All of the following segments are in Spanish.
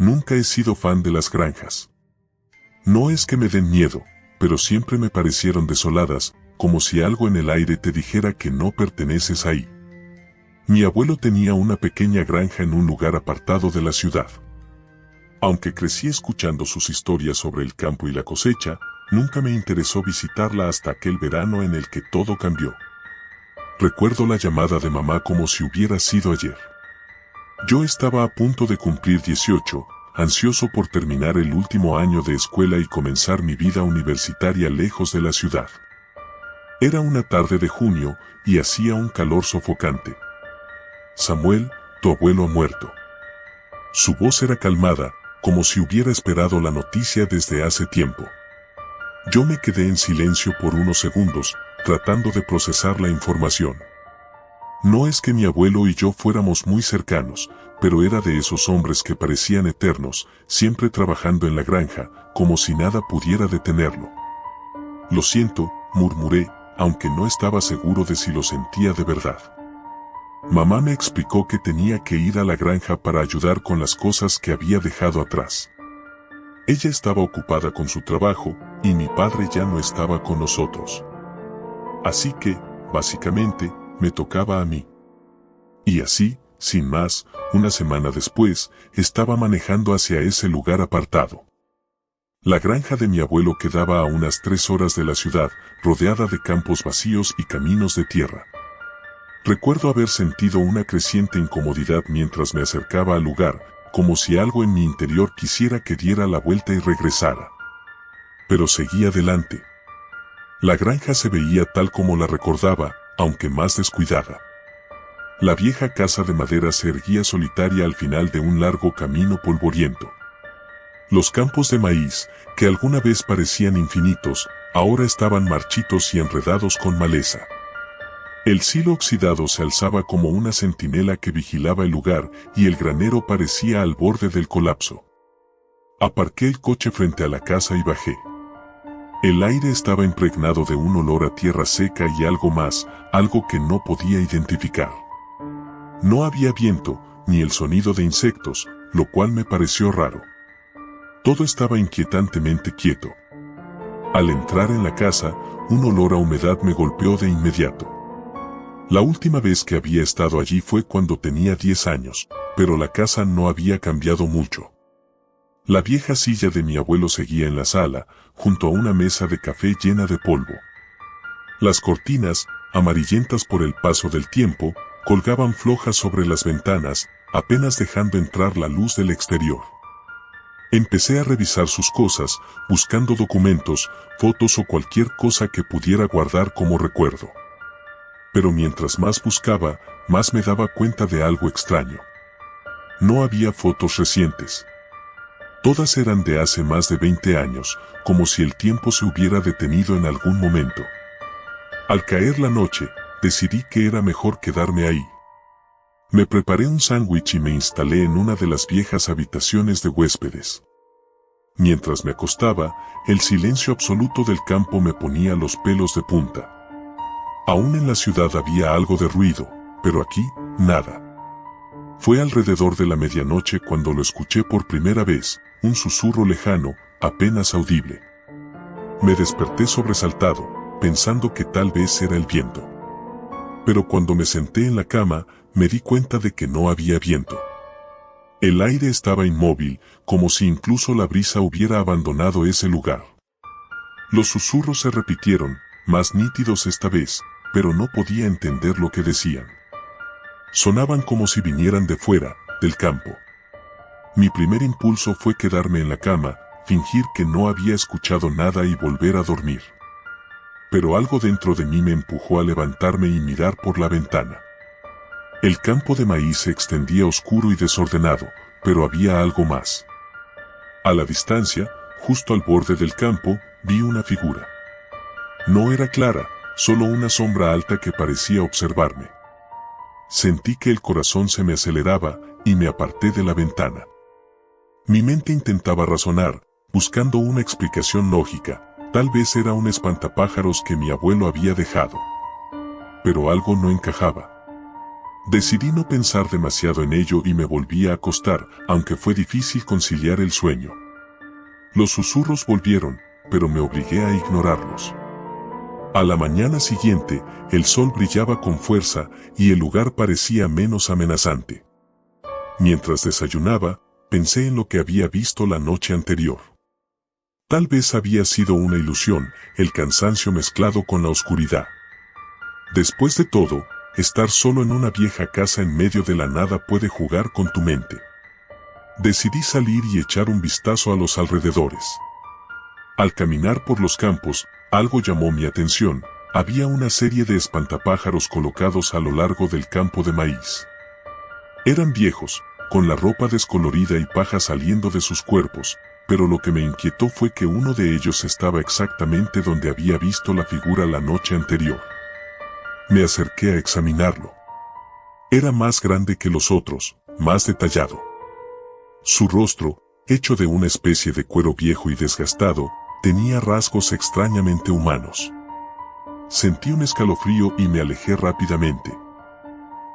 Nunca he sido fan de las granjas. No es que me den miedo, pero siempre me parecieron desoladas, como si algo en el aire te dijera que no perteneces ahí. Mi abuelo tenía una pequeña granja en un lugar apartado de la ciudad. Aunque crecí escuchando sus historias sobre el campo y la cosecha, nunca me interesó visitarla hasta aquel verano en el que todo cambió. Recuerdo la llamada de mamá como si hubiera sido ayer. Yo estaba a punto de cumplir 18, ansioso por terminar el último año de escuela y comenzar mi vida universitaria lejos de la ciudad. Era una tarde de junio y hacía un calor sofocante. Samuel, tu abuelo ha muerto. Su voz era calmada, como si hubiera esperado la noticia desde hace tiempo. Yo me quedé en silencio por unos segundos, tratando de procesar la información. No es que mi abuelo y yo fuéramos muy cercanos, pero era de esos hombres que parecían eternos, siempre trabajando en la granja, como si nada pudiera detenerlo. Lo siento, murmuré, aunque no estaba seguro de si lo sentía de verdad. Mamá me explicó que tenía que ir a la granja para ayudar con las cosas que había dejado atrás. Ella estaba ocupada con su trabajo, y mi padre ya no estaba con nosotros. Así que, básicamente, me tocaba a mí. Y así, sin más, una semana después, estaba manejando hacia ese lugar apartado. La granja de mi abuelo quedaba a unas 3 horas de la ciudad, rodeada de campos vacíos y caminos de tierra. Recuerdo haber sentido una creciente incomodidad mientras me acercaba al lugar, como si algo en mi interior quisiera que diera la vuelta y regresara. Pero seguí adelante. La granja se veía tal como la recordaba, aunque más descuidada. La vieja casa de madera se erguía solitaria al final de un largo camino polvoriento. Los campos de maíz, que alguna vez parecían infinitos, ahora estaban marchitos y enredados con maleza. El silo oxidado se alzaba como una centinela que vigilaba el lugar y el granero parecía al borde del colapso. Aparqué el coche frente a la casa y bajé. El aire estaba impregnado de un olor a tierra seca y algo más, algo que no podía identificar. No había viento, ni el sonido de insectos, lo cual me pareció raro. Todo estaba inquietantemente quieto. Al entrar en la casa, un olor a humedad me golpeó de inmediato. La última vez que había estado allí fue cuando tenía 10 años, pero la casa no había cambiado mucho. La vieja silla de mi abuelo seguía en la sala, junto a una mesa de café llena de polvo. Las cortinas, amarillentas por el paso del tiempo, colgaban flojas sobre las ventanas, apenas dejando entrar la luz del exterior. Empecé a revisar sus cosas, buscando documentos, fotos o cualquier cosa que pudiera guardar como recuerdo. Pero mientras más buscaba, más me daba cuenta de algo extraño. No había fotos recientes. Todas eran de hace más de 20 años, como si el tiempo se hubiera detenido en algún momento. Al caer la noche, decidí que era mejor quedarme ahí. Me preparé un sándwich y me instalé en una de las viejas habitaciones de huéspedes. Mientras me acostaba, el silencio absoluto del campo me ponía los pelos de punta. Aún en la ciudad había algo de ruido, pero aquí, nada. Fue alrededor de la medianoche cuando lo escuché por primera vez, un susurro lejano, apenas audible. Me desperté sobresaltado, pensando que tal vez era el viento. Pero cuando me senté en la cama, me di cuenta de que no había viento. El aire estaba inmóvil, como si incluso la brisa hubiera abandonado ese lugar. Los susurros se repitieron, más nítidos esta vez, pero no podía entender lo que decían. Sonaban como si vinieran de fuera, del campo. Mi primer impulso fue quedarme en la cama, fingir que no había escuchado nada y volver a dormir. Pero algo dentro de mí me empujó a levantarme y mirar por la ventana. El campo de maíz se extendía oscuro y desordenado, pero había algo más. A la distancia, justo al borde del campo, vi una figura. No era clara, solo una sombra alta que parecía observarme. Sentí que el corazón se me aceleraba y me aparté de la ventana. Mi mente intentaba razonar, buscando una explicación lógica. Tal vez era un espantapájaros que mi abuelo había dejado. Pero algo no encajaba. Decidí no pensar demasiado en ello y me volví a acostar, aunque fue difícil conciliar el sueño. Los susurros volvieron, pero me obligué a ignorarlos. A la mañana siguiente, el sol brillaba con fuerza y el lugar parecía menos amenazante. Mientras desayunaba, pensé en lo que había visto la noche anterior. Tal vez había sido una ilusión, el cansancio mezclado con la oscuridad. Después de todo, estar solo en una vieja casa en medio de la nada puede jugar con tu mente. Decidí salir y echar un vistazo a los alrededores. Al caminar por los campos, algo llamó mi atención. Había una serie de espantapájaros colocados a lo largo del campo de maíz. Eran viejos, con la ropa descolorida y paja saliendo de sus cuerpos, pero lo que me inquietó fue que uno de ellos estaba exactamente donde había visto la figura la noche anterior. Me acerqué a examinarlo. Era más grande que los otros, más detallado. Su rostro, hecho de una especie de cuero viejo y desgastado, tenía rasgos extrañamente humanos. Sentí un escalofrío y me alejé rápidamente.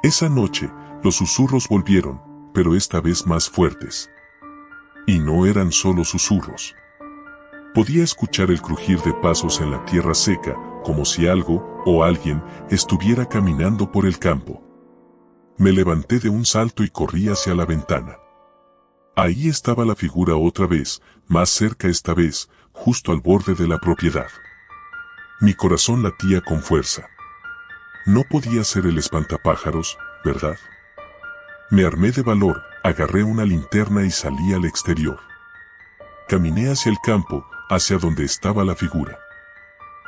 Esa noche, los susurros volvieron, pero esta vez más fuertes. Y no eran solo susurros. Podía escuchar el crujir de pasos en la tierra seca, como si algo, o alguien, estuviera caminando por el campo. Me levanté de un salto y corrí hacia la ventana. Ahí estaba la figura otra vez, más cerca esta vez, justo al borde de la propiedad. Mi corazón latía con fuerza. No podía ser el espantapájaros, ¿verdad? Me armé de valor, agarré una linterna y salí al exterior. Caminé hacia el campo, hacia donde estaba la figura.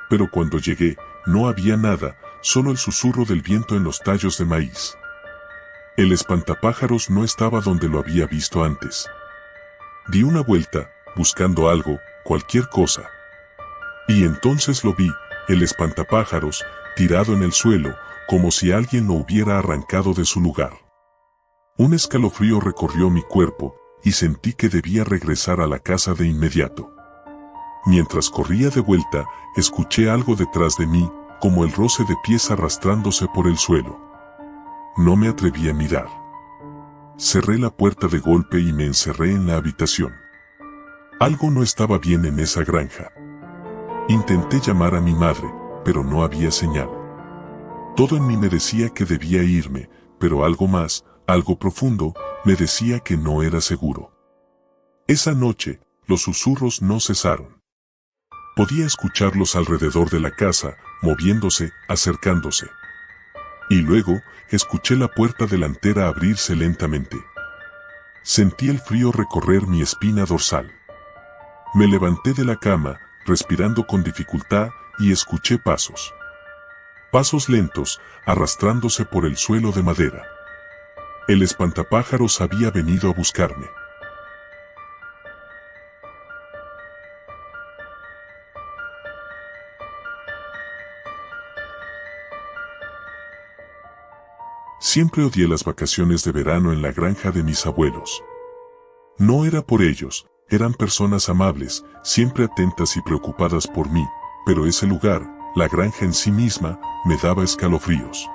Pero cuando llegué, no había nada, solo el susurro del viento en los tallos de maíz. El espantapájaros no estaba donde lo había visto antes. Di una vuelta, buscando algo, cualquier cosa. Y entonces lo vi, el espantapájaros, tirado en el suelo, como si alguien lo hubiera arrancado de su lugar. Un escalofrío recorrió mi cuerpo, y sentí que debía regresar a la casa de inmediato. Mientras corría de vuelta, escuché algo detrás de mí, como el roce de pies arrastrándose por el suelo. No me atreví a mirar. Cerré la puerta de golpe y me encerré en la habitación. Algo no estaba bien en esa granja. Intenté llamar a mi madre, pero no había señal. Todo en mí me decía que debía irme, pero algo más, algo profundo, me decía que no era seguro. Esa noche, los susurros no cesaron. Podía escucharlos alrededor de la casa, moviéndose, acercándose. Y luego, escuché la puerta delantera abrirse lentamente. Sentí el frío recorrer mi espina dorsal. Me levanté de la cama, respirando con dificultad, y escuché pasos. Pasos lentos, arrastrándose por el suelo de madera. El espantapájaros había venido a buscarme. Siempre odié las vacaciones de verano en la granja de mis abuelos. No era por ellos, eran personas amables, siempre atentas y preocupadas por mí, pero ese lugar, la granja en sí misma, me daba escalofríos.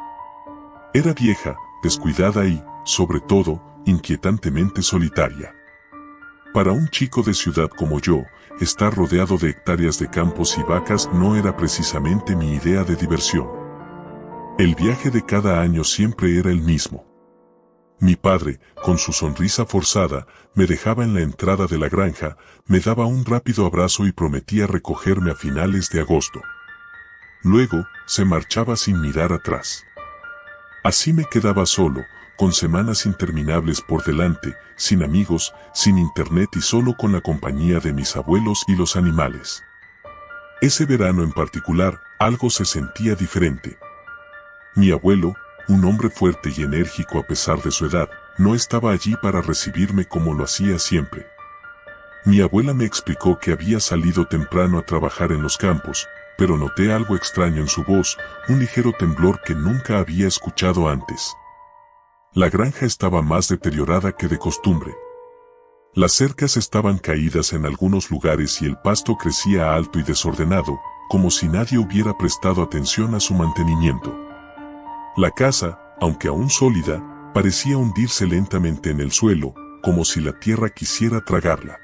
Era vieja, descuidada y, sobre todo, inquietantemente solitaria. Para un chico de ciudad como yo, estar rodeado de hectáreas de campos y vacas no era precisamente mi idea de diversión. El viaje de cada año siempre era el mismo. Mi padre, con su sonrisa forzada, me dejaba en la entrada de la granja, me daba un rápido abrazo y prometía recogerme a finales de agosto. Luego, se marchaba sin mirar atrás. Así me quedaba solo, con semanas interminables por delante, sin amigos, sin internet y solo con la compañía de mis abuelos y los animales. Ese verano en particular, algo se sentía diferente. Mi abuelo, un hombre fuerte y enérgico a pesar de su edad, no estaba allí para recibirme como lo hacía siempre. Mi abuela me explicó que había salido temprano a trabajar en los campos, pero noté algo extraño en su voz, un ligero temblor que nunca había escuchado antes. La granja estaba más deteriorada que de costumbre. Las cercas estaban caídas en algunos lugares y el pasto crecía alto y desordenado, como si nadie hubiera prestado atención a su mantenimiento. La casa, aunque aún sólida, parecía hundirse lentamente en el suelo, como si la tierra quisiera tragarla.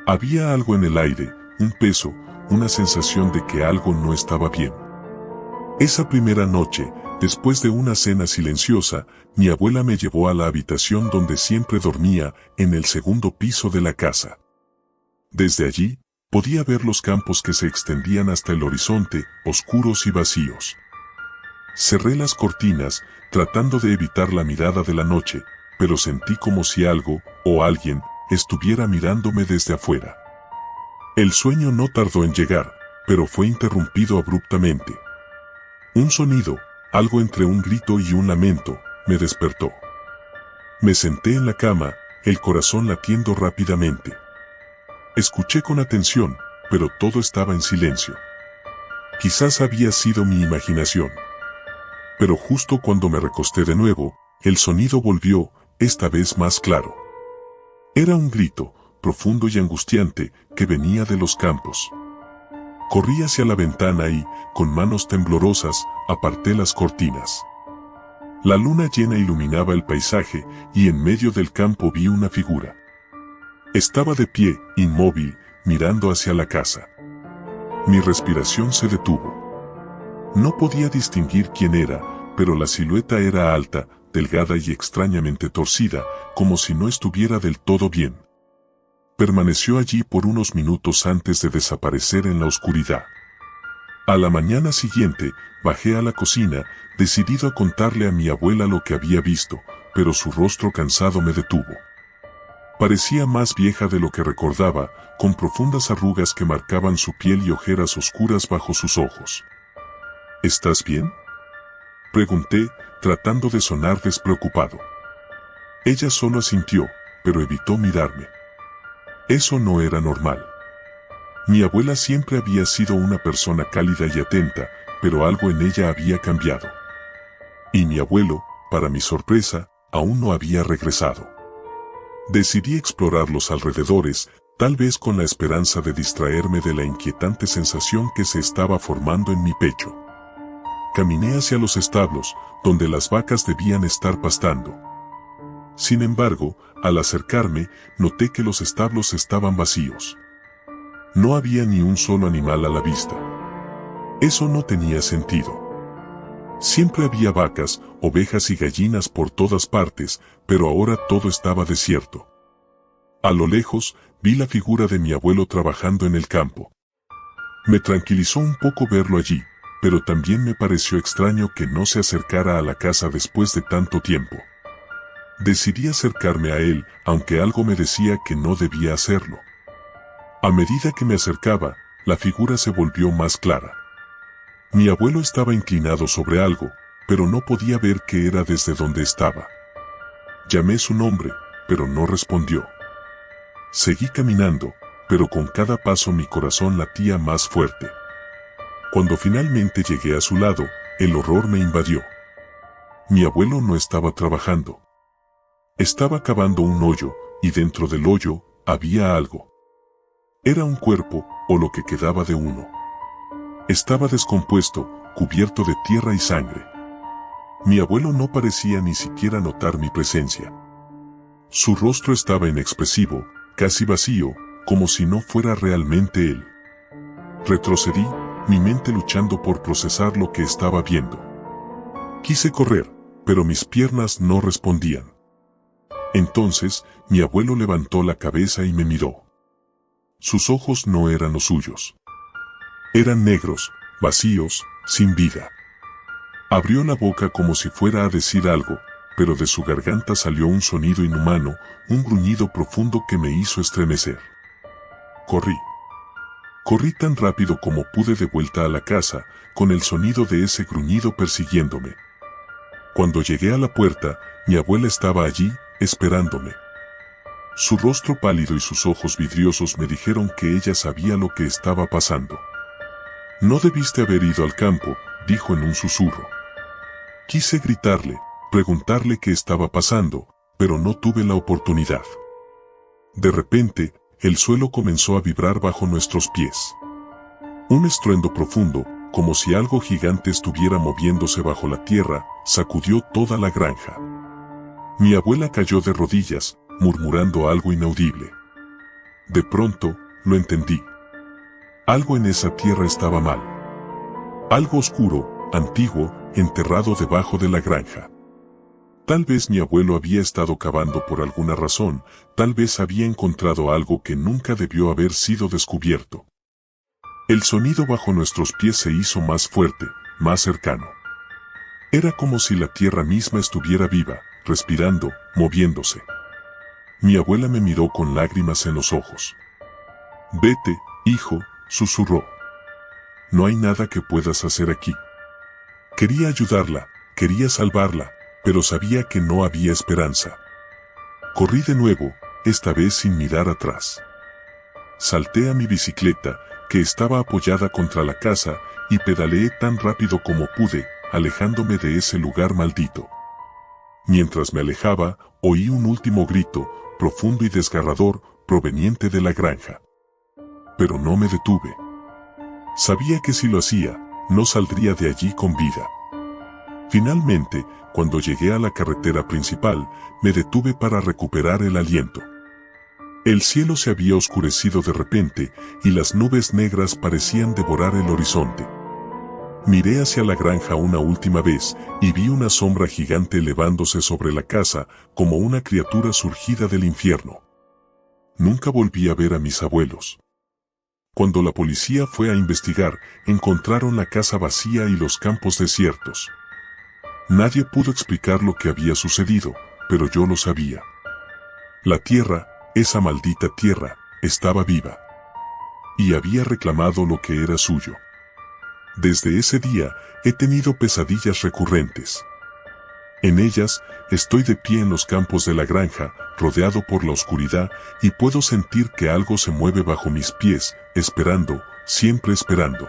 Había algo en el aire, un peso, una sensación de que algo no estaba bien. Esa primera noche, después de una cena silenciosa, mi abuela me llevó a la habitación donde siempre dormía, en el segundo piso de la casa. Desde allí, podía ver los campos que se extendían hasta el horizonte, oscuros y vacíos. Cerré las cortinas, tratando de evitar la mirada de la noche, pero sentí como si algo, o alguien, estuviera mirándome desde afuera. El sueño no tardó en llegar, pero fue interrumpido abruptamente. Un sonido, algo entre un grito y un lamento, me despertó. Me senté en la cama, el corazón latiendo rápidamente. Escuché con atención, pero todo estaba en silencio. Quizás había sido mi imaginación. Pero justo cuando me recosté de nuevo, el sonido volvió, esta vez más claro. Era un grito, profundo y angustiante, que venía de los campos. Corrí hacia la ventana y, con manos temblorosas, aparté las cortinas. La luna llena iluminaba el paisaje, y en medio del campo vi una figura. Estaba de pie, inmóvil, mirando hacia la casa. Mi respiración se detuvo. No podía distinguir quién era, pero la silueta era alta, delgada y extrañamente torcida, como si no estuviera del todo bien. Permaneció allí por unos minutos antes de desaparecer en la oscuridad. A la mañana siguiente, bajé a la cocina, decidido a contarle a mi abuela lo que había visto, pero su rostro cansado me detuvo. Parecía más vieja de lo que recordaba, con profundas arrugas que marcaban su piel y ojeras oscuras bajo sus ojos. ¿Estás bien?, pregunté, tratando de sonar despreocupado. Ella solo asintió, pero evitó mirarme. Eso no era normal. Mi abuela siempre había sido una persona cálida y atenta, pero algo en ella había cambiado. Y mi abuelo, para mi sorpresa, aún no había regresado. Decidí explorar los alrededores, tal vez con la esperanza de distraerme de la inquietante sensación que se estaba formando en mi pecho. Caminé hacia los establos, donde las vacas debían estar pastando. Sin embargo, al acercarme, noté que los establos estaban vacíos. No había ni un solo animal a la vista. Eso no tenía sentido. Siempre había vacas, ovejas y gallinas por todas partes, pero ahora todo estaba desierto. A lo lejos, vi la figura de mi abuelo trabajando en el campo. Me tranquilizó un poco verlo allí, pero también me pareció extraño que no se acercara a la casa después de tanto tiempo. Decidí acercarme a él, aunque algo me decía que no debía hacerlo. A medida que me acercaba, la figura se volvió más clara. Mi abuelo estaba inclinado sobre algo, pero no podía ver qué era desde donde estaba. Llamé su nombre, pero no respondió. Seguí caminando, pero con cada paso mi corazón latía más fuerte. Cuando finalmente llegué a su lado, el horror me invadió. Mi abuelo no estaba trabajando. Estaba cavando un hoyo, y dentro del hoyo había algo. Era un cuerpo, o lo que quedaba de uno. Estaba descompuesto, cubierto de tierra y sangre. Mi abuelo no parecía ni siquiera notar mi presencia. Su rostro estaba inexpresivo, casi vacío, como si no fuera realmente él. Retrocedí, mi mente luchando por procesar lo que estaba viendo. Quise correr, pero mis piernas no respondían. Entonces, mi abuelo levantó la cabeza y me miró. Sus ojos no eran los suyos. Eran negros, vacíos, sin vida. Abrió la boca como si fuera a decir algo, pero de su garganta salió un sonido inhumano, un gruñido profundo que me hizo estremecer. Corrí. Corrí tan rápido como pude de vuelta a la casa, con el sonido de ese gruñido persiguiéndome. Cuando llegué a la puerta, mi abuela estaba allí, esperándome. Su rostro pálido y sus ojos vidriosos me dijeron que ella sabía lo que estaba pasando. «No debiste haber ido al campo», dijo en un susurro. Quise gritarle, preguntarle qué estaba pasando, pero no tuve la oportunidad. De repente, el suelo comenzó a vibrar bajo nuestros pies. Un estruendo profundo, como si algo gigante estuviera moviéndose bajo la tierra, sacudió toda la granja. Mi abuela cayó de rodillas, murmurando algo inaudible. De pronto, lo entendí. Algo en esa tierra estaba mal. Algo oscuro, antiguo, enterrado debajo de la granja. Tal vez mi abuelo había estado cavando por alguna razón, tal vez había encontrado algo que nunca debió haber sido descubierto. El sonido bajo nuestros pies se hizo más fuerte, más cercano. Era como si la tierra misma estuviera viva, respirando, moviéndose. Mi abuela me miró con lágrimas en los ojos. «Vete, hijo», susurró. «No hay nada que puedas hacer aquí». Quería ayudarla, quería salvarla, pero sabía que no había esperanza. Corrí de nuevo, esta vez sin mirar atrás. Salté a mi bicicleta, que estaba apoyada contra la casa, y pedaleé tan rápido como pude, alejándome de ese lugar maldito. Mientras me alejaba, oí un último grito, profundo y desgarrador, proveniente de la granja. Pero no me detuve. Sabía que si lo hacía, no saldría de allí con vida. Finalmente, cuando llegué a la carretera principal, me detuve para recuperar el aliento. El cielo se había oscurecido de repente, y las nubes negras parecían devorar el horizonte. Miré hacia la granja una última vez, y vi una sombra gigante elevándose sobre la casa, como una criatura surgida del infierno. Nunca volví a ver a mis abuelos. Cuando la policía fue a investigar, encontraron la casa vacía y los campos desiertos. Nadie pudo explicar lo que había sucedido, pero yo lo sabía. La tierra, esa maldita tierra, estaba viva. Y había reclamado lo que era suyo. Desde ese día, he tenido pesadillas recurrentes. En ellas, estoy de pie en los campos de la granja, rodeado por la oscuridad, y puedo sentir que algo se mueve bajo mis pies, esperando, siempre esperando.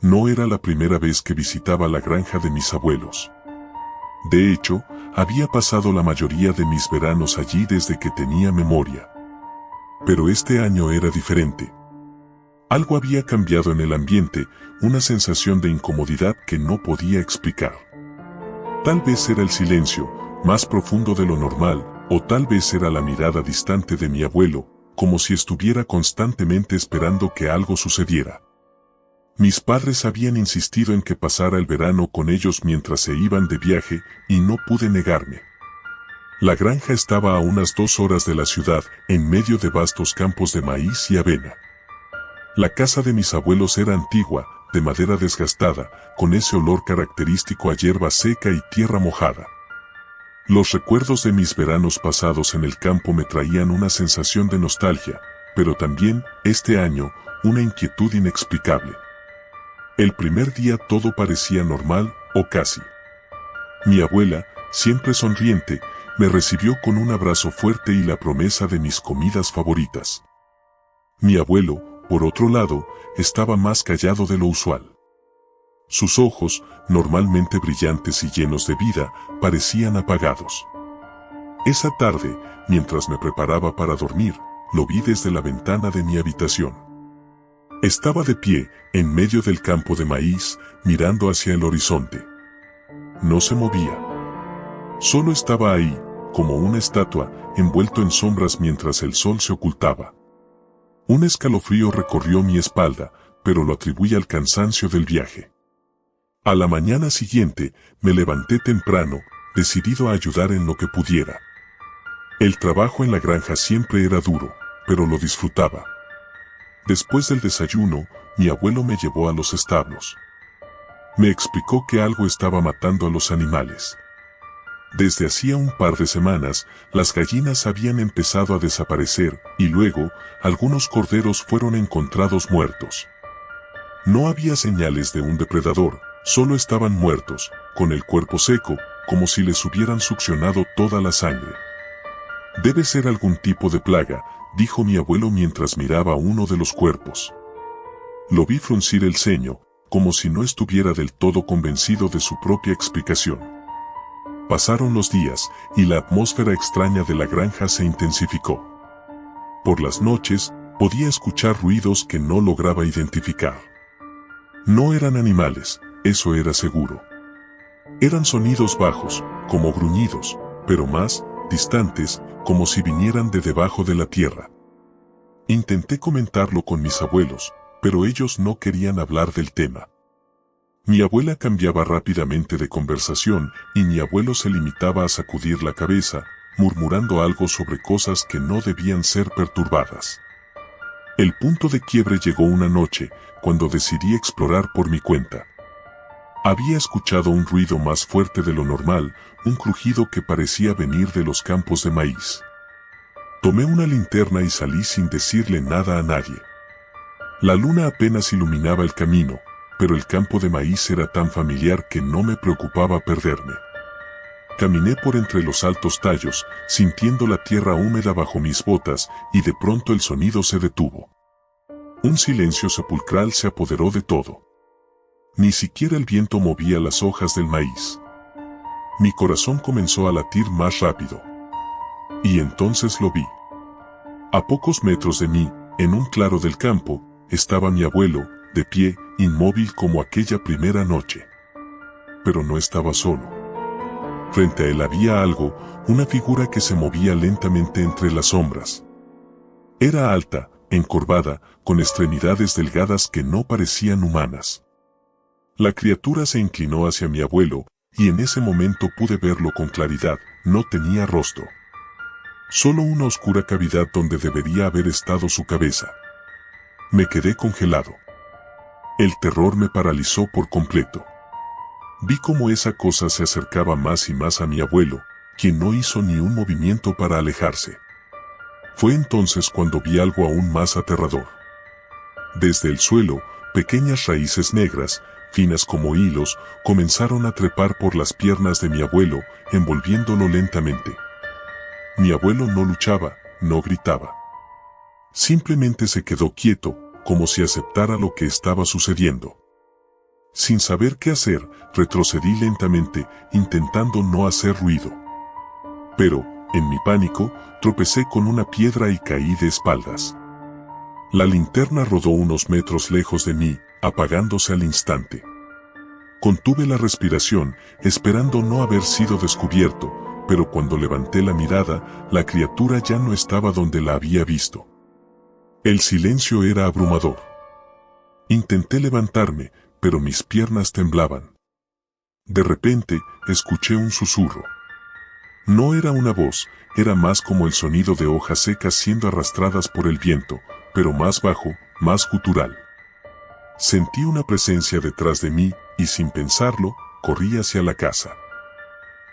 No era la primera vez que visitaba la granja de mis abuelos. De hecho, había pasado la mayoría de mis veranos allí desde que tenía memoria. Pero este año era diferente. Algo había cambiado en el ambiente, una sensación de incomodidad que no podía explicar. Tal vez era el silencio, más profundo de lo normal, o tal vez era la mirada distante de mi abuelo, como si estuviera constantemente esperando que algo sucediera. Mis padres habían insistido en que pasara el verano con ellos mientras se iban de viaje, y no pude negarme. La granja estaba a unas 2 horas de la ciudad, en medio de vastos campos de maíz y avena. La casa de mis abuelos era antigua, de madera desgastada, con ese olor característico a hierba seca y tierra mojada. Los recuerdos de mis veranos pasados en el campo me traían una sensación de nostalgia, pero también, este año, una inquietud inexplicable. El primer día todo parecía normal, o casi. Mi abuela, siempre sonriente, me recibió con un abrazo fuerte y la promesa de mis comidas favoritas. Mi abuelo, por otro lado, estaba más callado de lo usual. Sus ojos, normalmente brillantes y llenos de vida, parecían apagados. Esa tarde, mientras me preparaba para dormir, lo vi desde la ventana de mi habitación. Estaba de pie, en medio del campo de maíz, mirando hacia el horizonte. No se movía. Solo estaba ahí, como una estatua, envuelto en sombras mientras el sol se ocultaba. Un escalofrío recorrió mi espalda, pero lo atribuí al cansancio del viaje. A la mañana siguiente, me levanté temprano, decidido a ayudar en lo que pudiera. El trabajo en la granja siempre era duro, pero lo disfrutaba. Después del desayuno, mi abuelo me llevó a los establos. Me explicó que algo estaba matando a los animales. Desde hacía un par de semanas, las gallinas habían empezado a desaparecer, y luego, algunos corderos fueron encontrados muertos. No había señales de un depredador, solo estaban muertos, con el cuerpo seco, como si les hubieran succionado toda la sangre. Debe ser algún tipo de plaga, dijo mi abuelo mientras miraba uno de los cuerpos. Lo vi fruncir el ceño, como si no estuviera del todo convencido de su propia explicación. Pasaron los días, y la atmósfera extraña de la granja se intensificó. Por las noches, podía escuchar ruidos que no lograba identificar. No eran animales, eso era seguro. Eran sonidos bajos, como gruñidos, pero más distantes, como si vinieran de debajo de la tierra. Intenté comentarlo con mis abuelos, pero ellos no querían hablar del tema. Mi abuela cambiaba rápidamente de conversación y mi abuelo se limitaba a sacudir la cabeza, murmurando algo sobre cosas que no debían ser perturbadas. El punto de quiebre llegó una noche, cuando decidí explorar por mi cuenta. Había escuchado un ruido más fuerte de lo normal, un crujido que parecía venir de los campos de maíz. Tomé una linterna y salí sin decirle nada a nadie. La luna apenas iluminaba el camino, pero el campo de maíz era tan familiar que no me preocupaba perderme. Caminé por entre los altos tallos, sintiendo la tierra húmeda bajo mis botas, y de pronto el sonido se detuvo. Un silencio sepulcral se apoderó de todo. Ni siquiera el viento movía las hojas del maíz. Mi corazón comenzó a latir más rápido. Y entonces lo vi. A pocos metros de mí, en un claro del campo, estaba mi abuelo, de pie, inmóvil como aquella primera noche. Pero no estaba solo. Frente a él había algo, una figura que se movía lentamente entre las sombras. Era alta, encorvada, con extremidades delgadas que no parecían humanas. La criatura se inclinó hacia mi abuelo, y en ese momento pude verlo con claridad. No tenía rostro. Solo una oscura cavidad donde debería haber estado su cabeza. Me quedé congelado. El terror me paralizó por completo. Vi cómo esa cosa se acercaba más y más a mi abuelo, quien no hizo ni un movimiento para alejarse. Fue entonces cuando vi algo aún más aterrador. Desde el suelo, pequeñas raíces negras, finas como hilos, comenzaron a trepar por las piernas de mi abuelo, envolviéndolo lentamente. Mi abuelo no luchaba, no gritaba. Simplemente se quedó quieto, como si aceptara lo que estaba sucediendo. Sin saber qué hacer, retrocedí lentamente, intentando no hacer ruido. Pero, en mi pánico, tropecé con una piedra y caí de espaldas. La linterna rodó unos metros lejos de mí, apagándose al instante. Contuve la respiración, esperando no haber sido descubierto, pero cuando levanté la mirada, la criatura ya no estaba donde la había visto. El silencio era abrumador. Intenté levantarme, pero mis piernas temblaban. De repente, escuché un susurro. No era una voz, era más como el sonido de hojas secas siendo arrastradas por el viento, pero más bajo, más gutural. Sentí una presencia detrás de mí, y sin pensarlo, corrí hacia la casa.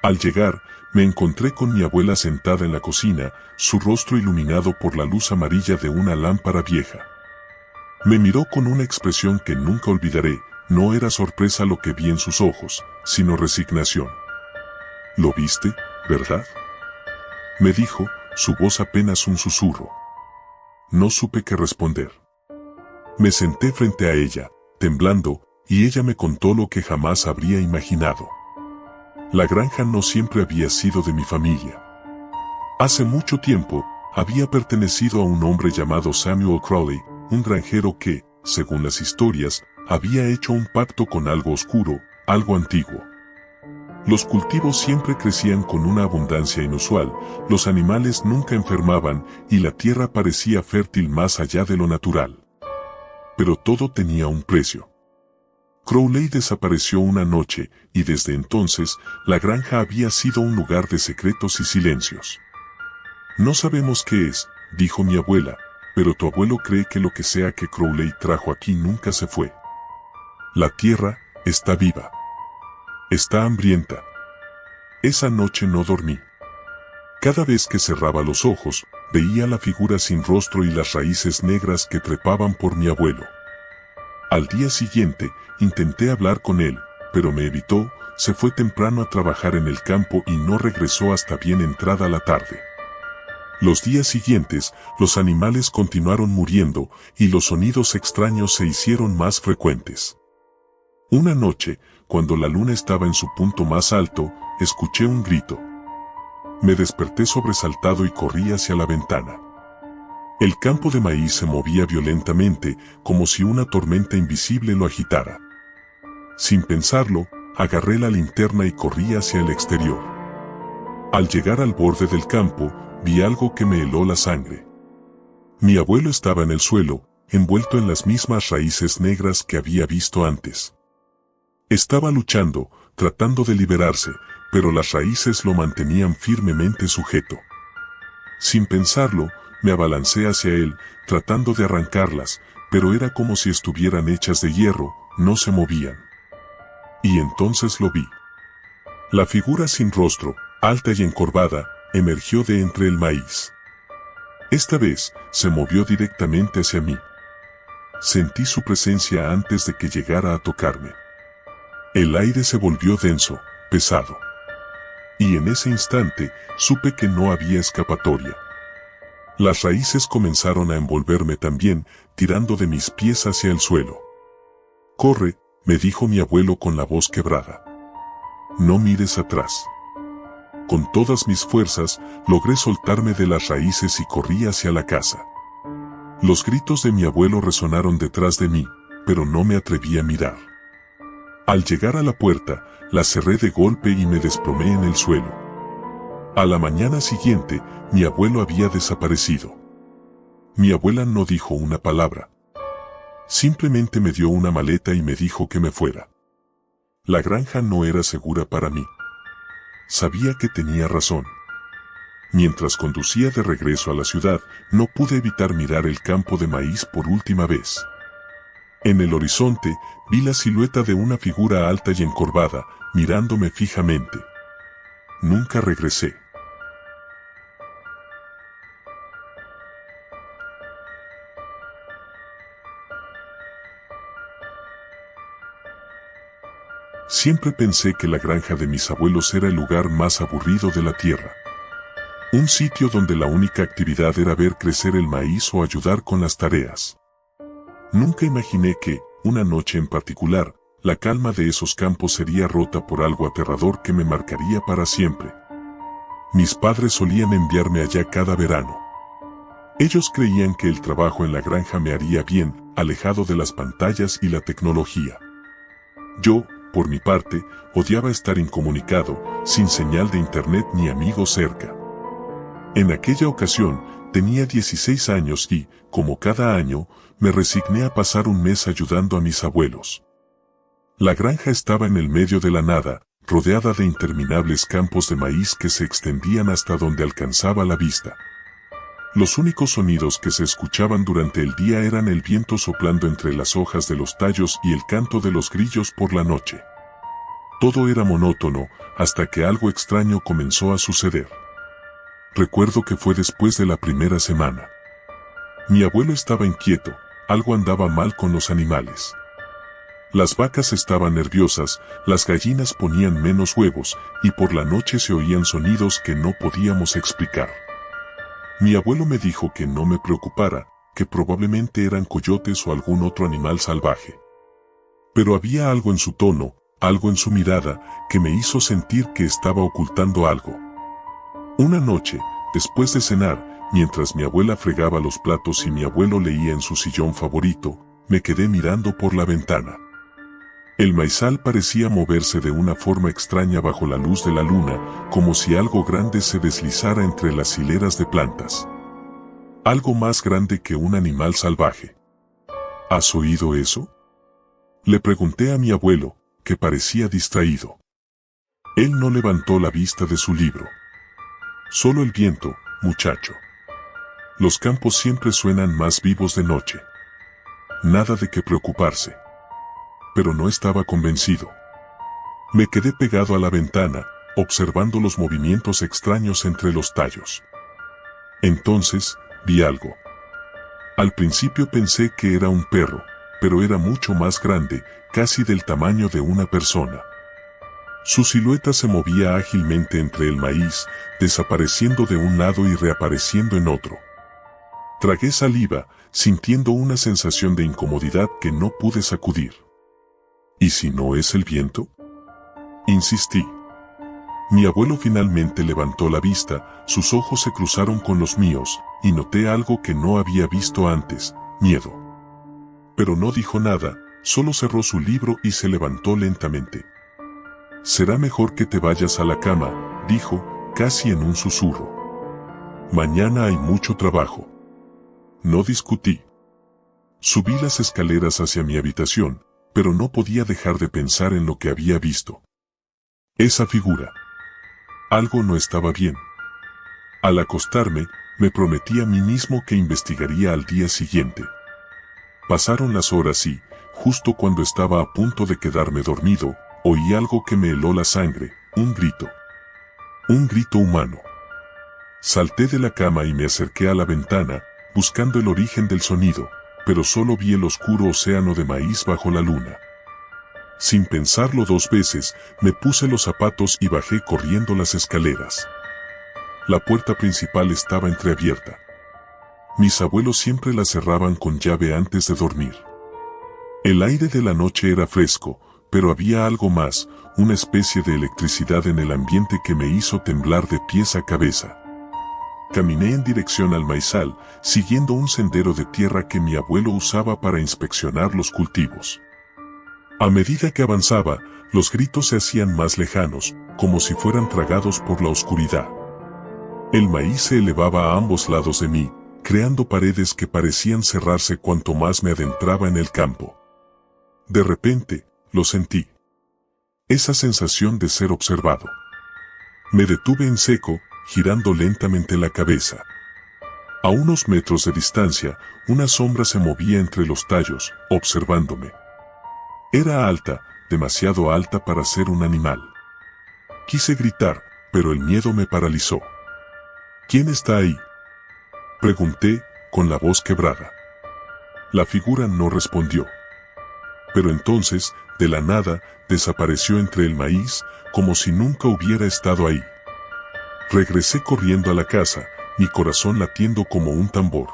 Al llegar, me encontré con mi abuela sentada en la cocina, su rostro iluminado por la luz amarilla de una lámpara vieja. Me miró con una expresión que nunca olvidaré. No era sorpresa lo que vi en sus ojos, sino resignación. «¿Lo viste, verdad?», me dijo, su voz apenas un susurro. No supe qué responder. Me senté frente a ella, temblando, y ella me contó lo que jamás habría imaginado. La granja no siempre había sido de mi familia. Hace mucho tiempo, había pertenecido a un hombre llamado Samuel Crowley, un granjero que, según las historias, había hecho un pacto con algo oscuro, algo antiguo. Los cultivos siempre crecían con una abundancia inusual, los animales nunca enfermaban y la tierra parecía fértil más allá de lo natural. Pero todo tenía un precio. Crowley desapareció una noche y desde entonces la granja había sido un lugar de secretos y silencios. «No sabemos qué es», dijo mi abuela, «pero tu abuelo cree que lo que sea que Crowley trajo aquí nunca se fue. La tierra está viva. Está hambrienta». Esa noche no dormí. Cada vez que cerraba los ojos, veía la figura sin rostro y las raíces negras que trepaban por mi abuelo. Al día siguiente, intenté hablar con él, pero me evitó, se fue temprano a trabajar en el campo y no regresó hasta bien entrada la tarde. Los días siguientes, los animales continuaron muriendo y los sonidos extraños se hicieron más frecuentes. Una noche, cuando la luna estaba en su punto más alto, escuché un grito. Me desperté sobresaltado y corrí hacia la ventana. El campo de maíz se movía violentamente, como si una tormenta invisible lo agitara. Sin pensarlo, agarré la linterna y corrí hacia el exterior. Al llegar al borde del campo, vi algo que me heló la sangre. Mi abuelo estaba en el suelo, envuelto en las mismas raíces negras que había visto antes. Estaba luchando, tratando de liberarse, pero las raíces lo mantenían firmemente sujeto. Sin pensarlo, me abalancé hacia él, tratando de arrancarlas, pero era como si estuvieran hechas de hierro, no se movían. Y entonces lo vi. La figura sin rostro, alta y encorvada, emergió de entre el maíz. Esta vez, se movió directamente hacia mí. Sentí su presencia antes de que llegara a tocarme. El aire se volvió denso, pesado. Y en ese instante, supe que no había escapatoria. Las raíces comenzaron a envolverme también, tirando de mis pies hacia el suelo. «Corre», me dijo mi abuelo con la voz quebrada. «No mires atrás». Con todas mis fuerzas, logré soltarme de las raíces y corrí hacia la casa. Los gritos de mi abuelo resonaron detrás de mí, pero no me atreví a mirar. Al llegar a la puerta, la cerré de golpe y me desplomé en el suelo. A la mañana siguiente, mi abuelo había desaparecido. Mi abuela no dijo una palabra. Simplemente me dio una maleta y me dijo que me fuera. La granja no era segura para mí. Sabía que tenía razón. Mientras conducía de regreso a la ciudad, no pude evitar mirar el campo de maíz por última vez. En el horizonte, vi la silueta de una figura alta y encorvada, mirándome fijamente. Nunca regresé. Siempre pensé que la granja de mis abuelos era el lugar más aburrido de la tierra. Un sitio donde la única actividad era ver crecer el maíz o ayudar con las tareas. Nunca imaginé que, una noche en particular, la calma de esos campos sería rota por algo aterrador que me marcaría para siempre. Mis padres solían enviarme allá cada verano. Ellos creían que el trabajo en la granja me haría bien, alejado de las pantallas y la tecnología. Yo, por mi parte, odiaba estar incomunicado, sin señal de internet ni amigos cerca. En aquella ocasión, tenía 16 años y, como cada año, me resigné a pasar un mes ayudando a mis abuelos. La granja estaba en el medio de la nada, rodeada de interminables campos de maíz que se extendían hasta donde alcanzaba la vista. Los únicos sonidos que se escuchaban durante el día eran el viento soplando entre las hojas de los tallos y el canto de los grillos por la noche. Todo era monótono, hasta que algo extraño comenzó a suceder. Recuerdo que fue después de la primera semana. Mi abuelo estaba inquieto, algo andaba mal con los animales. Las vacas estaban nerviosas, las gallinas ponían menos huevos, y por la noche se oían sonidos que no podíamos explicar. Mi abuelo me dijo que no me preocupara, que probablemente eran coyotes o algún otro animal salvaje. Pero había algo en su tono, algo en su mirada, que me hizo sentir que estaba ocultando algo. Una noche, después de cenar, mientras mi abuela fregaba los platos y mi abuelo leía en su sillón favorito, me quedé mirando por la ventana. El maizal parecía moverse de una forma extraña bajo la luz de la luna, como si algo grande se deslizara entre las hileras de plantas. Algo más grande que un animal salvaje. ¿Has oído eso?, le pregunté a mi abuelo, que parecía distraído. Él no levantó la vista de su libro. Solo el viento, muchacho. Los campos siempre suenan más vivos de noche. Nada de qué preocuparse. Pero no estaba convencido. Me quedé pegado a la ventana, observando los movimientos extraños entre los tallos. Entonces, vi algo. Al principio pensé que era un perro, pero era mucho más grande, casi del tamaño de una persona. Su silueta se movía ágilmente entre el maíz, desapareciendo de un lado y reapareciendo en otro. Tragué saliva, sintiendo una sensación de incomodidad que no pude sacudir. ¿Y si no es el viento?, insistí. Mi abuelo finalmente levantó la vista, sus ojos se cruzaron con los míos, y noté algo que no había visto antes, miedo. Pero no dijo nada, solo cerró su libro y se levantó lentamente. «Será mejor que te vayas a la cama», dijo, casi en un susurro. «Mañana hay mucho trabajo». No discutí. Subí las escaleras hacia mi habitación, pero no podía dejar de pensar en lo que había visto. Esa figura. Algo no estaba bien. Al acostarme, me prometí a mí mismo que investigaría al día siguiente. Pasaron las horas y, justo cuando estaba a punto de quedarme dormido, oí algo que me heló la sangre, un grito. Un grito humano. Salté de la cama y me acerqué a la ventana, buscando el origen del sonido, pero solo vi el oscuro océano de maíz bajo la luna. Sin pensarlo dos veces, me puse los zapatos y bajé corriendo las escaleras. La puerta principal estaba entreabierta. Mis abuelos siempre la cerraban con llave antes de dormir. El aire de la noche era fresco, pero había algo más, una especie de electricidad en el ambiente que me hizo temblar de pies a cabeza. Caminé en dirección al maizal, siguiendo un sendero de tierra que mi abuelo usaba para inspeccionar los cultivos. A medida que avanzaba, los gritos se hacían más lejanos, como si fueran tragados por la oscuridad. El maíz se elevaba a ambos lados de mí, creando paredes que parecían cerrarse cuanto más me adentraba en el campo. De repente, lo sentí. Esa sensación de ser observado. Me detuve en seco, girando lentamente la cabeza. A unos metros de distancia, una sombra se movía entre los tallos, observándome. Era alta, demasiado alta para ser un animal. Quise gritar, pero el miedo me paralizó. ¿Quién está ahí?, pregunté, con la voz quebrada. La figura no respondió. Pero entonces, de la nada, desapareció entre el maíz, como si nunca hubiera estado ahí. Regresé corriendo a la casa, mi corazón latiendo como un tambor.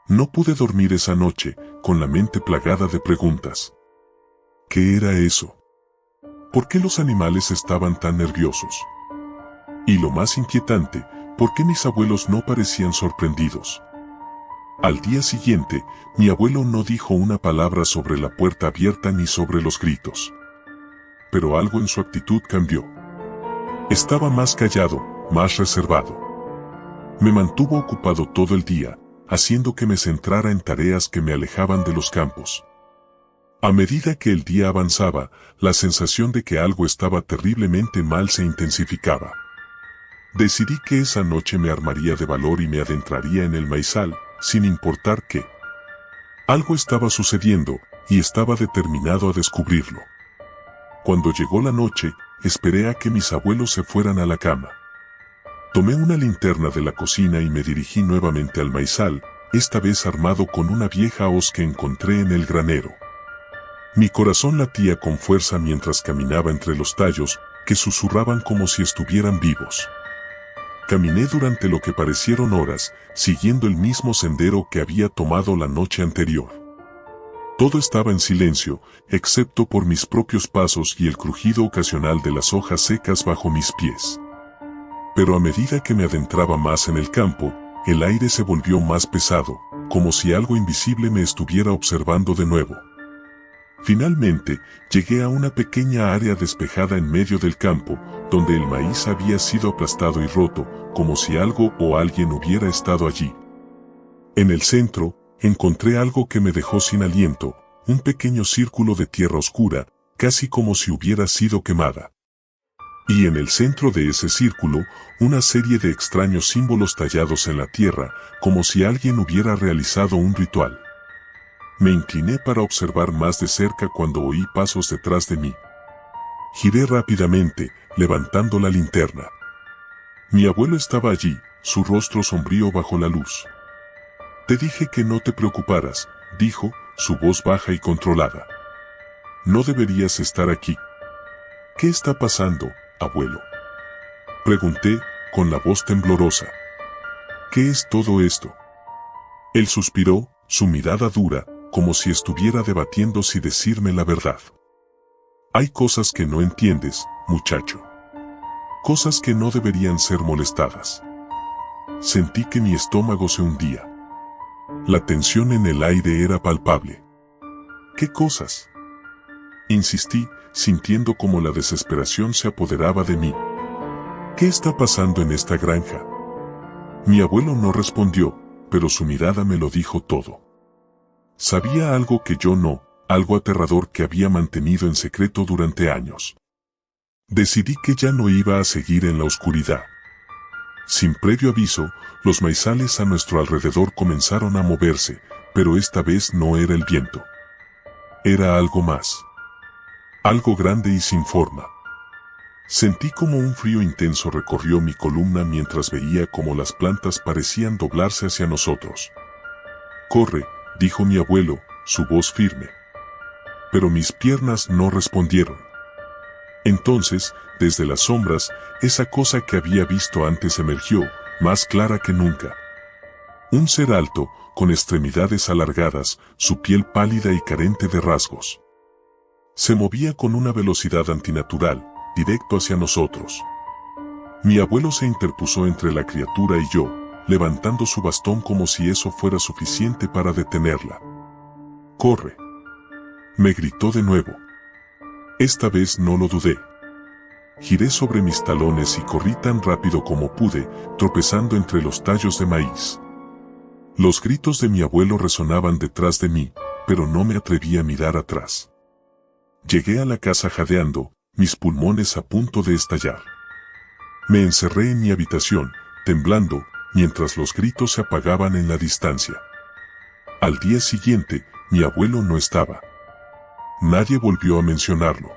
No pude dormir esa noche, con la mente plagada de preguntas. ¿Qué era eso? ¿Por qué los animales estaban tan nerviosos? Y lo más inquietante, ¿por qué mis abuelos no parecían sorprendidos? Al día siguiente, mi abuelo no dijo una palabra sobre la puerta abierta ni sobre los gritos. Pero algo en su actitud cambió. Estaba más callado, más reservado. Me mantuvo ocupado todo el día, haciendo que me centrara en tareas que me alejaban de los campos. A medida que el día avanzaba, la sensación de que algo estaba terriblemente mal se intensificaba. Decidí que esa noche me armaría de valor y me adentraría en el maizal, sin importar qué. Algo estaba sucediendo, y estaba determinado a descubrirlo. Cuando llegó la noche, esperé a que mis abuelos se fueran a la cama. Tomé una linterna de la cocina y me dirigí nuevamente al maizal, esta vez armado con una vieja hoz que encontré en el granero. Mi corazón latía con fuerza mientras caminaba entre los tallos, que susurraban como si estuvieran vivos. Caminé durante lo que parecieron horas, siguiendo el mismo sendero que había tomado la noche anterior. Todo estaba en silencio, excepto por mis propios pasos y el crujido ocasional de las hojas secas bajo mis pies. Pero a medida que me adentraba más en el campo, el aire se volvió más pesado, como si algo invisible me estuviera observando de nuevo. Finalmente, llegué a una pequeña área despejada en medio del campo, donde el maíz había sido aplastado y roto, como si algo o alguien hubiera estado allí. En el centro, encontré algo que me dejó sin aliento, un pequeño círculo de tierra oscura, casi como si hubiera sido quemada. Y en el centro de ese círculo, una serie de extraños símbolos tallados en la tierra, como si alguien hubiera realizado un ritual. Me incliné para observar más de cerca cuando oí pasos detrás de mí. Giré rápidamente, levantando la linterna. Mi abuelo estaba allí, su rostro sombrío bajo la luz. «Te dije que no te preocuparas», dijo, su voz baja y controlada. «No deberías estar aquí». «¿Qué está pasando, abuelo?», pregunté, con la voz temblorosa. «¿Qué es todo esto?». Él suspiró, su mirada dura, como si estuviera debatiendo si decirme la verdad. «Hay cosas que no entiendes», muchacho. Cosas que no deberían ser molestadas. Sentí que mi estómago se hundía. La tensión en el aire era palpable. ¿Qué cosas? Insistí, sintiendo como la desesperación se apoderaba de mí. ¿Qué está pasando en esta granja? Mi abuelo no respondió, pero su mirada me lo dijo todo. Sabía algo que yo no, algo aterrador que había mantenido en secreto durante años. Decidí que ya no iba a seguir en la oscuridad. Sin previo aviso, los maizales a nuestro alrededor comenzaron a moverse, pero esta vez no era el viento. Era algo más. Algo grande y sin forma. Sentí como un frío intenso recorrió mi columna mientras veía cómo las plantas parecían doblarse hacia nosotros. «Corre», dijo mi abuelo, su voz firme. Pero mis piernas no respondieron. Entonces, desde las sombras, esa cosa que había visto antes emergió, más clara que nunca. Un ser alto, con extremidades alargadas, su piel pálida y carente de rasgos. Se movía con una velocidad antinatural, directo hacia nosotros. Mi abuelo se interpuso entre la criatura y yo, levantando su bastón como si eso fuera suficiente para detenerla. «Corre», me gritó de nuevo. Esta vez no lo dudé. Giré sobre mis talones y corrí tan rápido como pude, tropezando entre los tallos de maíz. Los gritos de mi abuelo resonaban detrás de mí, pero no me atreví a mirar atrás. Llegué a la casa jadeando, mis pulmones a punto de estallar. Me encerré en mi habitación, temblando, mientras los gritos se apagaban en la distancia. Al día siguiente, mi abuelo no estaba. Nadie volvió a mencionarlo.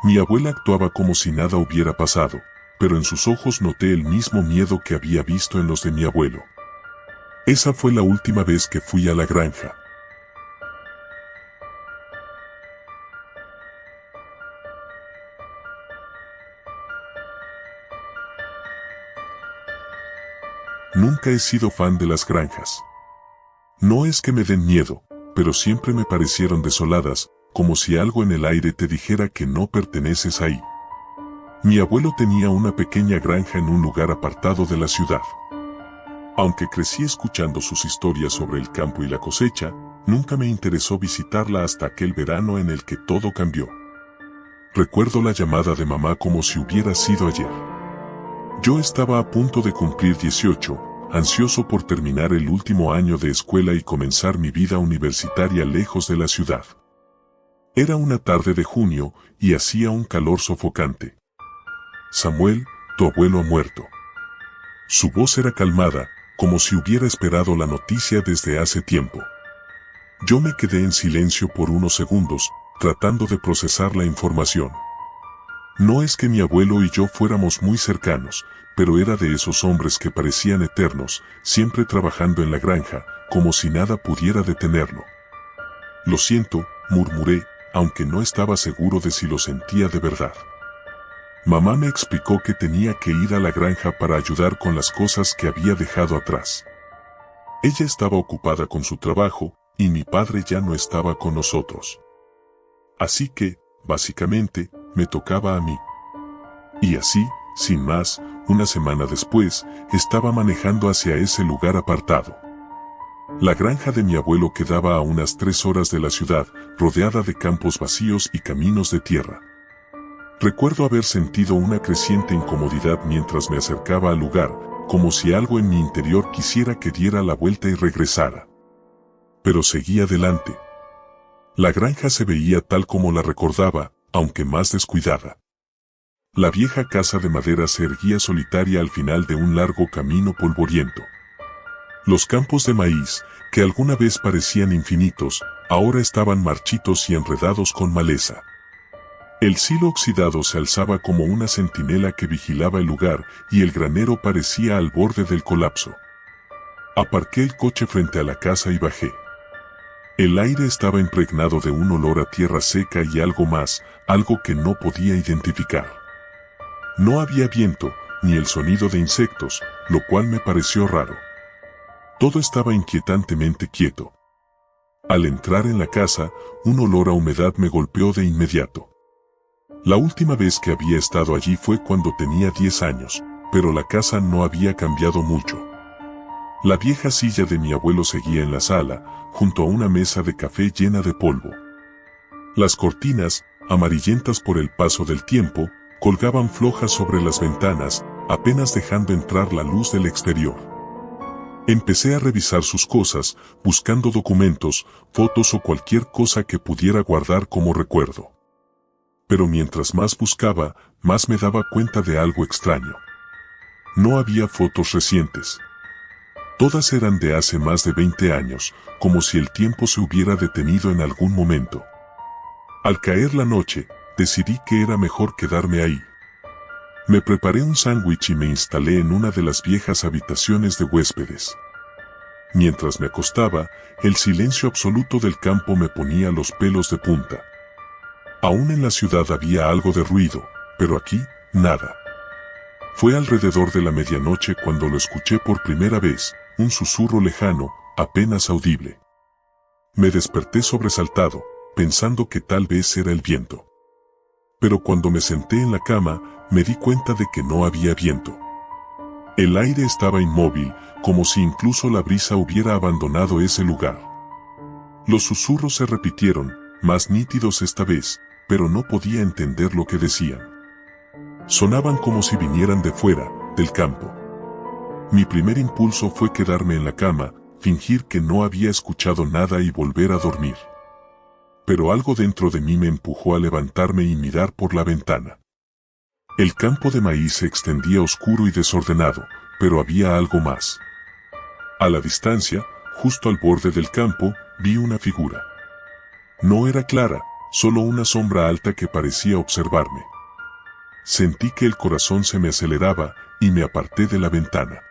Mi abuela actuaba como si nada hubiera pasado, pero en sus ojos noté el mismo miedo que había visto en los de mi abuelo. Esa fue la última vez que fui a la granja. Nunca he sido fan de las granjas. No es que me den miedo, pero siempre me parecieron desoladas, como si algo en el aire te dijera que no perteneces ahí. Mi abuelo tenía una pequeña granja en un lugar apartado de la ciudad. Aunque crecí escuchando sus historias sobre el campo y la cosecha, nunca me interesó visitarla hasta aquel verano en el que todo cambió. Recuerdo la llamada de mamá como si hubiera sido ayer. Yo estaba a punto de cumplir 18, ansioso por terminar el último año de escuela y comenzar mi vida universitaria lejos de la ciudad. Era una tarde de junio y hacía un calor sofocante. «Samuel, tu abuelo ha muerto». Su voz era calmada, como si hubiera esperado la noticia desde hace tiempo. Yo me quedé en silencio por unos segundos, tratando de procesar la información. No es que mi abuelo y yo fuéramos muy cercanos, pero era de esos hombres que parecían eternos, siempre trabajando en la granja, como si nada pudiera detenerlo. «Lo siento», murmuré, aunque no estaba seguro de si lo sentía de verdad. Mamá me explicó que tenía que ir a la granja para ayudar con las cosas que había dejado atrás. Ella estaba ocupada con su trabajo, y mi padre ya no estaba con nosotros. Así que, básicamente, me tocaba a mí. Y así, sin más, una semana después, estaba manejando hacia ese lugar apartado. La granja de mi abuelo quedaba a unas 3 horas de la ciudad, rodeada de campos vacíos y caminos de tierra. Recuerdo haber sentido una creciente incomodidad mientras me acercaba al lugar, como si algo en mi interior quisiera que diera la vuelta y regresara. Pero seguí adelante. La granja se veía tal como la recordaba, aunque más descuidada. La vieja casa de madera se erguía solitaria al final de un largo camino polvoriento. Los campos de maíz, que alguna vez parecían infinitos, ahora estaban marchitos y enredados con maleza. El silo oxidado se alzaba como una centinela que vigilaba el lugar, y el granero parecía al borde del colapso. Aparqué el coche frente a la casa y bajé. El aire estaba impregnado de un olor a tierra seca y algo más, algo que no podía identificar. No había viento, ni el sonido de insectos, lo cual me pareció raro. Todo estaba inquietantemente quieto. Al entrar en la casa, un olor a humedad me golpeó de inmediato. La última vez que había estado allí fue cuando tenía 10 años, pero la casa no había cambiado mucho. La vieja silla de mi abuelo seguía en la sala, junto a una mesa de café llena de polvo. Las cortinas, amarillentas por el paso del tiempo, colgaban flojas sobre las ventanas, apenas dejando entrar la luz del exterior. Empecé a revisar sus cosas, buscando documentos, fotos o cualquier cosa que pudiera guardar como recuerdo. Pero mientras más buscaba, más me daba cuenta de algo extraño. No había fotos recientes. Todas eran de hace más de 20 años, como si el tiempo se hubiera detenido en algún momento. Al caer la noche, decidí que era mejor quedarme ahí. Me preparé un sándwich y me instalé en una de las viejas habitaciones de huéspedes. Mientras me acostaba, el silencio absoluto del campo me ponía los pelos de punta. Aún en la ciudad había algo de ruido, pero aquí, nada. Fue alrededor de la medianoche cuando lo escuché por primera vez, un susurro lejano, apenas audible. Me desperté sobresaltado, pensando que tal vez era el viento. Pero cuando me senté en la cama, me di cuenta de que no había viento. El aire estaba inmóvil, como si incluso la brisa hubiera abandonado ese lugar. Los susurros se repitieron, más nítidos esta vez, pero no podía entender lo que decían. Sonaban como si vinieran de fuera, del campo. Mi primer impulso fue quedarme en la cama, fingir que no había escuchado nada y volver a dormir. Pero algo dentro de mí me empujó a levantarme y mirar por la ventana. El campo de maíz se extendía oscuro y desordenado, pero había algo más. A la distancia, justo al borde del campo, vi una figura. No era clara, solo una sombra alta que parecía observarme. Sentí que el corazón se me aceleraba y me aparté de la ventana.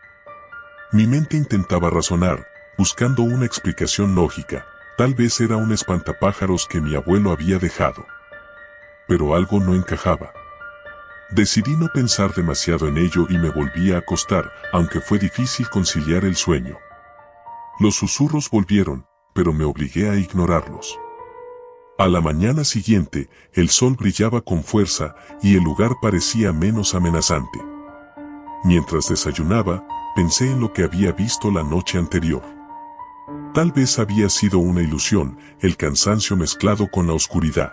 Mi mente intentaba razonar, buscando una explicación lógica. Tal vez era un espantapájaros que mi abuelo había dejado. Pero algo no encajaba. Decidí no pensar demasiado en ello y me volví a acostar, aunque fue difícil conciliar el sueño. Los susurros volvieron, pero me obligué a ignorarlos. A la mañana siguiente, el sol brillaba con fuerza y el lugar parecía menos amenazante. Mientras desayunaba, pensé en lo que había visto la noche anterior. Tal vez había sido una ilusión, el cansancio mezclado con la oscuridad.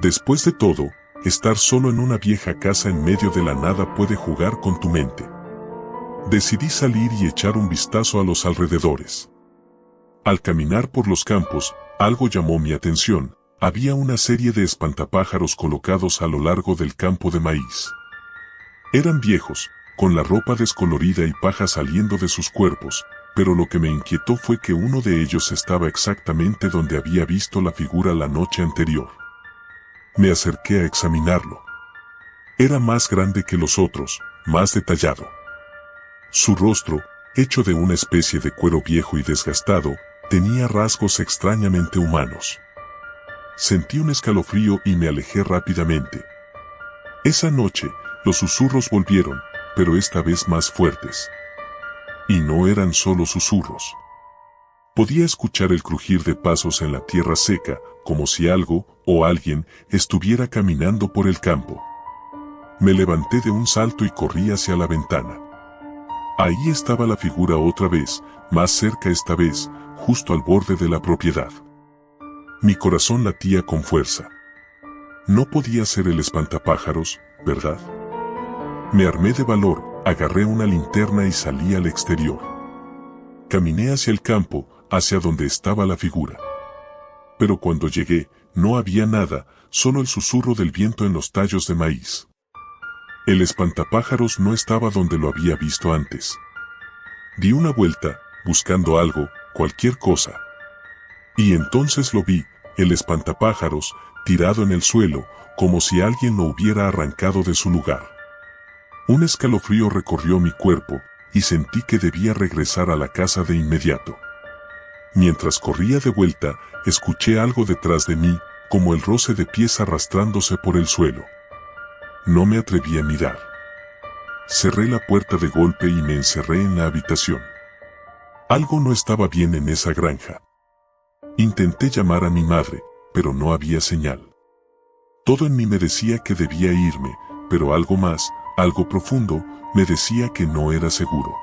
Después de todo, estar solo en una vieja casa en medio de la nada puede jugar con tu mente. Decidí salir y echar un vistazo a los alrededores. Al caminar por los campos, algo llamó mi atención. Había una serie de espantapájaros colocados a lo largo del campo de maíz. Eran viejos, con la ropa descolorida y paja saliendo de sus cuerpos, pero lo que me inquietó fue que uno de ellos estaba exactamente donde había visto la figura la noche anterior. Me acerqué a examinarlo. Era más grande que los otros, más detallado. Su rostro, hecho de una especie de cuero viejo y desgastado, tenía rasgos extrañamente humanos. Sentí un escalofrío y me alejé rápidamente. Esa noche, los susurros volvieron, pero esta vez más fuertes. Y no eran solo susurros. Podía escuchar el crujir de pasos en la tierra seca, como si algo, o alguien, estuviera caminando por el campo. Me levanté de un salto y corrí hacia la ventana. Ahí estaba la figura otra vez, más cerca esta vez, justo al borde de la propiedad. Mi corazón latía con fuerza. No podía ser el espantapájaros, ¿verdad? Me armé de valor, agarré una linterna y salí al exterior. Caminé hacia el campo, hacia donde estaba la figura. Pero cuando llegué, no había nada, solo el susurro del viento en los tallos de maíz. El espantapájaros no estaba donde lo había visto antes. Di una vuelta, buscando algo, cualquier cosa. Y entonces lo vi, el espantapájaros, tirado en el suelo, como si alguien lo hubiera arrancado de su lugar. Un escalofrío recorrió mi cuerpo, y sentí que debía regresar a la casa de inmediato. Mientras corría de vuelta, escuché algo detrás de mí, como el roce de pies arrastrándose por el suelo. No me atreví a mirar. Cerré la puerta de golpe y me encerré en la habitación. Algo no estaba bien en esa granja. Intenté llamar a mi madre, pero no había señal. Todo en mí me decía que debía irme, pero algo más, algo profundo, me decía que no era seguro.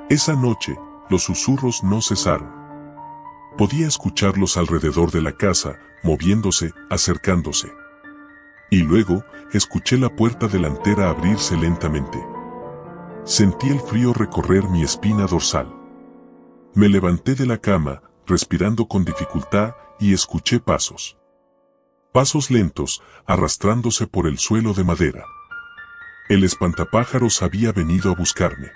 Esa noche, los susurros no cesaron. Podía escucharlos alrededor de la casa, moviéndose, acercándose. Y luego, escuché la puerta delantera abrirse lentamente. Sentí el frío recorrer mi espina dorsal. Me levanté de la cama, respirando con dificultad, y escuché pasos. Pasos lentos, arrastrándose por el suelo de madera. El espantapájaros había venido a buscarme.